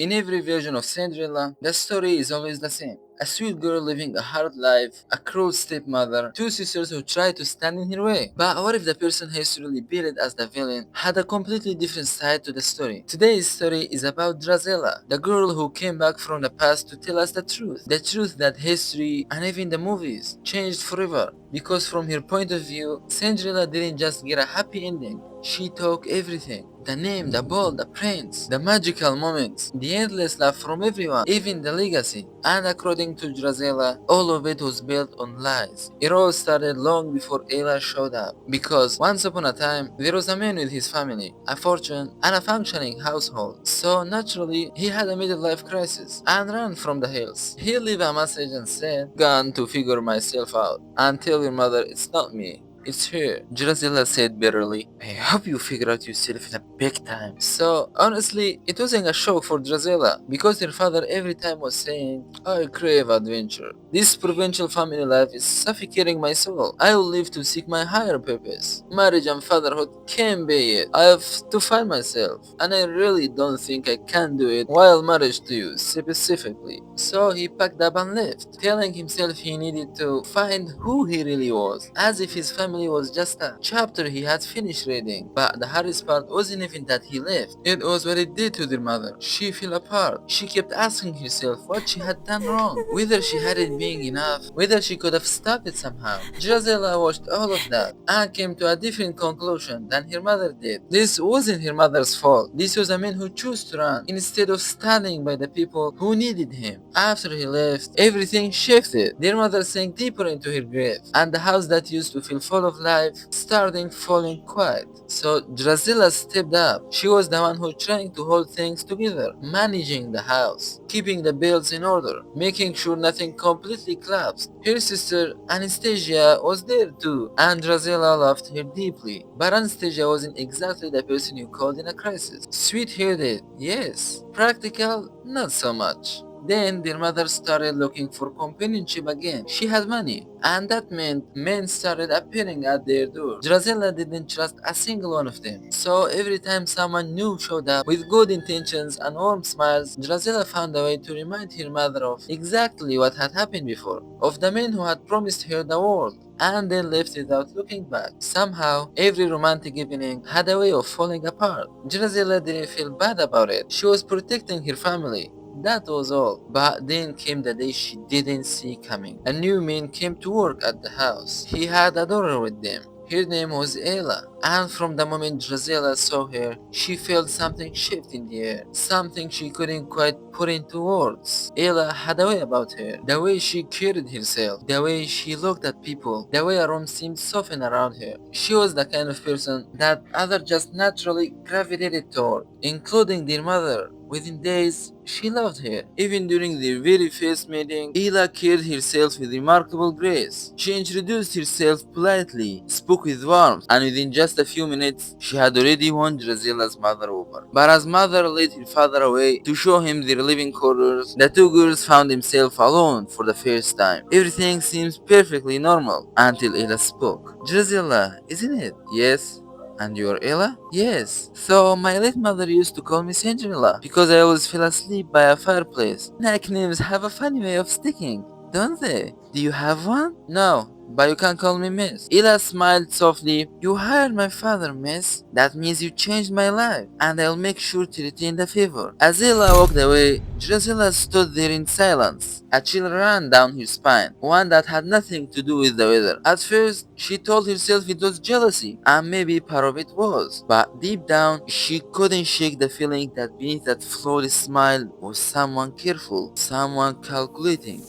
In every version of Cinderella, the story is always the same. A sweet girl living a hard life, a cruel stepmother, two sisters who try to stand in her way. But what if the person hastily billed as the villain had a completely different side to the story? Today's story is about Drizella, the girl who came back from the past to tell us the truth. The truth that history and even the movies changed forever. Because from her point of view, Cinderella didn't just get a happy ending. She took everything. The name, the ball, the prince, the magical moments, the endless love from everyone, even the legacy. And according to Drizella, all of it was built on lies. It all started long before Ayla showed up. Because once upon a time, there was a man with his family, a fortune, and a functioning household. So naturally, he had a midlife crisis and ran from the hills. He left a message and said, "Gone to figure myself out. And tell your mother it's not me. It's her," Drizella said bitterly. "I hope you figure out yourself in a big time." So, honestly, it wasn't a shock for Drizella, because her father every time was saying, "I crave adventure. This provincial family life is suffocating my soul. I will live to seek my higher purpose. Marriage and fatherhood can't be it. I have to find myself, and I really don't think I can do it while married to you, specifically." So he packed up and left, telling himself he needed to find who he really was, as if his family was just a chapter he had finished reading. But the hardest part wasn't even that he left, it was what it did to their mother. She fell apart. She kept asking herself what she had done wrong, whether she hadn't been enough, whether she could have stopped it somehow. Drizella watched all of that and came to a different conclusion than her mother did. This wasn't her mother's fault. This was a man who chose to run instead of standing by the people who needed him. After he left, everything shifted. Their mother sank deeper into her grave, and the house that used to feel full of life started falling quiet. So Drizella stepped up. She was the one who trying to hold things together, managing the house, keeping the bills in order, making sure nothing completely collapsed. Her sister Anastasia was there too, and Drizella loved her deeply. But Anastasia wasn't exactly the person you called in a crisis. Sweet-hearted, yes. Practical, not so much. Then their mother started looking for companionship again. She had money, and that meant men started appearing at their door. Drizella didn't trust a single one of them. So every time someone new showed up with good intentions and warm smiles, Drizella found a way to remind her mother of exactly what had happened before, of the men who had promised her the world and then left without looking back. Somehow, every romantic evening had a way of falling apart. Drizella didn't feel bad about it. She was protecting her family. That was all. But then came the day she didn't see coming. A new man came to work at the house. He had a daughter with them. Her name was Ella, and from the moment Drizella saw her, she felt something shift in the air, something she couldn't quite put into words. Ella had a way about her, the way she carried herself, the way she looked at people, the way a room seemed softened around her. She was the kind of person that others just naturally gravitated toward, including their mother. Within days, she loved her. Even during their very first meeting, Ella carried herself with remarkable grace. She introduced herself politely, spoke with warmth, and within just a few minutes, she had already won Drizella's mother over. But as mother led her father away to show him their living quarters, the two girls found themselves alone for the first time. Everything seems perfectly normal until Ella spoke. "Drizella, isn't it?" "Yes." "And you're Ella?" "Yes. So my late mother used to call me Cinderella because I always fell asleep by a fireplace. Nicknames have a funny way of sticking, don't they? Do you have one?" "No, but you can call me Miss." Ella smiled softly. "You hired my father, Miss. That means you changed my life, and I'll make sure to retain the favor." As Ella walked away, Drizella stood there in silence. A chill ran down her spine, one that had nothing to do with the weather. At first, she told herself it was jealousy, and maybe part of it was. But deep down, she couldn't shake the feeling that beneath that flawless smile was someone careful, someone calculating,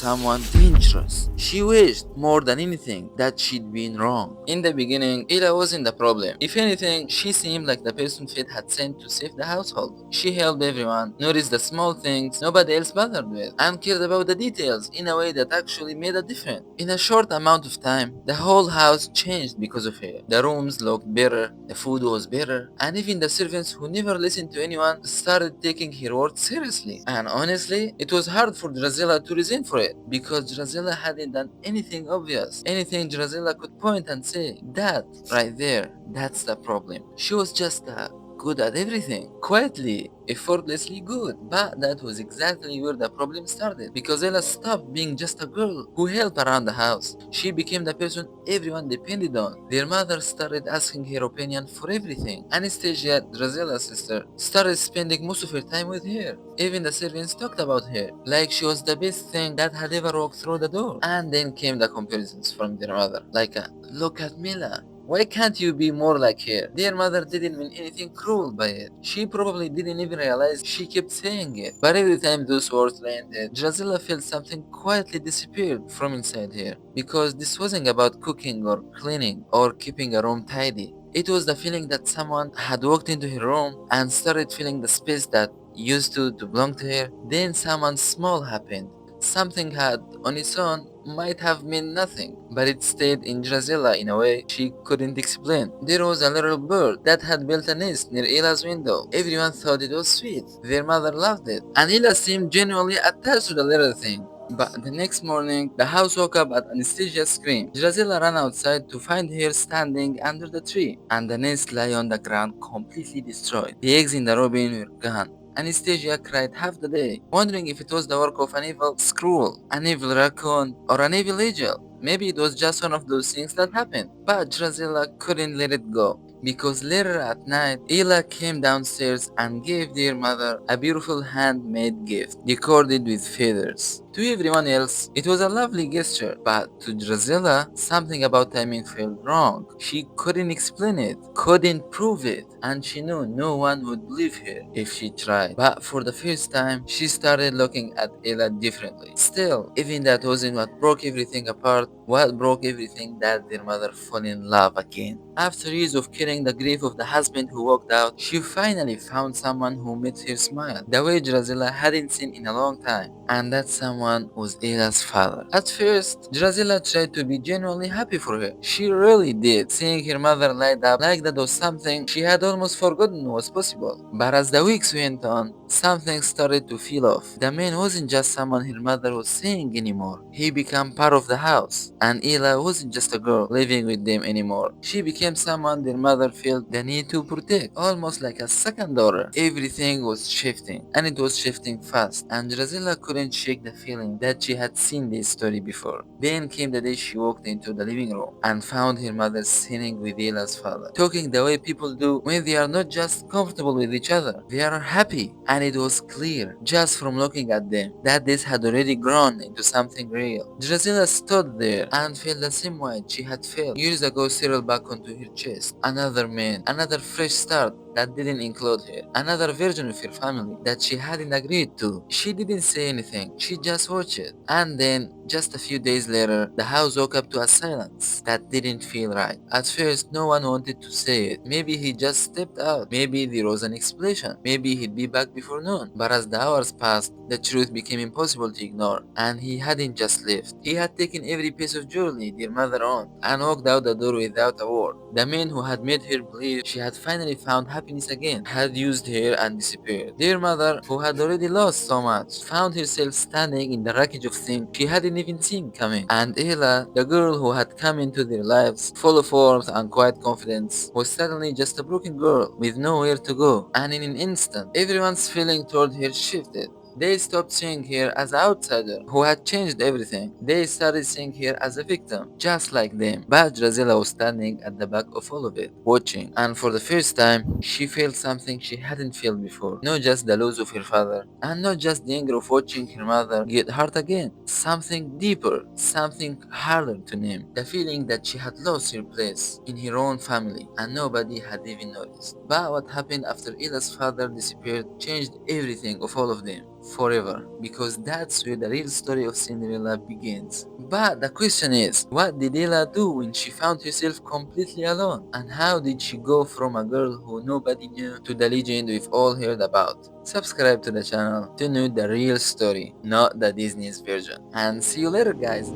someone dangerous. She wished more than anything that she'd been wrong. In the beginning, Ella wasn't the problem. If anything, she seemed like the person fate had sent to save the household. She helped everyone, noticed the small things nobody else bothered with, and cared about the details in a way that actually made a difference. In a short amount of time, the whole house changed because of her. The rooms looked better, the food was better, and even the servants who never listened to anyone started taking her words seriously. And honestly, it was hard for Drizella to resent for it, because Drizella hadn't done anything obvious, anything Drizella could point and say, "That, right there, that's the problem." She was just a good at everything, quietly, effortlessly good. But that was exactly where the problem started, because Ella stopped being just a girl who helped around the house. She became the person everyone depended on. Their mother started asking her opinion for everything. Anastasia, Drizella's sister, started spending most of her time with her. Even the servants talked about her, like she was the best thing that had ever walked through the door. And then came the comparisons from their mother, like look at Mila. Why can't you be more like her? Their mother didn't mean anything cruel by it. She probably didn't even realize she kept saying it. But every time those words landed, Drizella felt something quietly disappeared from inside her. Because this wasn't about cooking or cleaning or keeping a room tidy. It was the feeling that someone had walked into her room and started filling the space that used to belong to her. Then something small happened. Something had, on its own, might have meant nothing, but it stayed in Drizella in a way she couldn't explain. There was a little bird that had built a nest near Ela's window. Everyone thought it was sweet. Their mother loved it, and Ela seemed genuinely attached to the little thing. But the next morning, the house woke up at Anastasia's scream. Drizella ran outside to find her standing under the tree, and the nest lay on the ground completely destroyed. The eggs in the robin were gone. Anastasia cried half the day, wondering if it was the work of an evil squirrel, an evil raccoon, or an evil angel. Maybe it was just one of those things that happened. But Drizella couldn't let it go, because later at night, Ela came downstairs and gave their mother a beautiful handmade gift, decorated with feathers. To everyone else, it was a lovely gesture, but to Drizella, something about timing felt wrong. She couldn't explain it, couldn't prove it, and she knew no one would believe her if she tried. But for the first time, she started looking at Ella differently. Still, even that wasn't what broke everything apart. What broke everything that their mother fell in love again. After years of carrying the grief of the husband who walked out, she finally found someone who made her smile, the way Drizella hadn't seen in a long time. And that someone was Ella's father. At first, Drizella tried to be genuinely happy for her. She really did. Seeing her mother light up like that was something she had almost forgotten was possible. But as the weeks went on, something started to feel off. The man wasn't just someone her mother was seeing anymore. He became part of the house. And Ella wasn't just a girl living with them anymore. She became someone their mother felt the need to protect, almost like a second daughter. Everything was shifting, and it was shifting fast. And Drizella couldn't shake the feeling that she had seen this story before. Then came the day she walked into the living room and found her mother sitting with Ella's father, talking the way people do when they are not just comfortable with each other, they are happy. And it was clear, just from looking at them, that this had already grown into something real. Drizella stood there and felt the same way she had felt years ago settle back onto her chest. Another man, another fresh start that didn't include her, another version of her family that she hadn't agreed to. She didn't say anything, she just watched it. And then, just a few days later, the house woke up to a silence that didn't feel right. At first, no one wanted to say it. Maybe he just stepped out. Maybe there was an explanation. Maybe he'd be back before noon. But as the hours passed, the truth became impossible to ignore. And he hadn't just left. He had taken every piece of jewelry their mother owned and walked out the door without a word. The man who had made her believe she had finally found happiness again had used her and disappeared. Their mother, who had already lost so much, found herself standing in the wreckage of things she hadn't even seen coming. And Ella, the girl who had come into their lives full of warmth and quiet confidence, was suddenly just a broken girl with nowhere to go. And in an instant, everyone's feeling toward her shifted. They stopped seeing her as an outsider who had changed everything. They started seeing her as a victim, just like them. But Drizella was standing at the back of all of it, watching. And for the first time, she felt something she hadn't felt before. Not just the loss of her father, and not just the anger of watching her mother get hurt again. Something deeper, something harder to name. The feeling that she had lost her place in her own family, and nobody had even noticed. But what happened after Ella's father disappeared changed everything of all of them. Forever, because that's where the real story of Cinderella begins. But the question is, what did Ella do when she found herself completely alone? And how did she go from a girl who nobody knew to the legend we've all heard about? Subscribe to the channel to know the real story, not the Disney's version. And see you later, guys!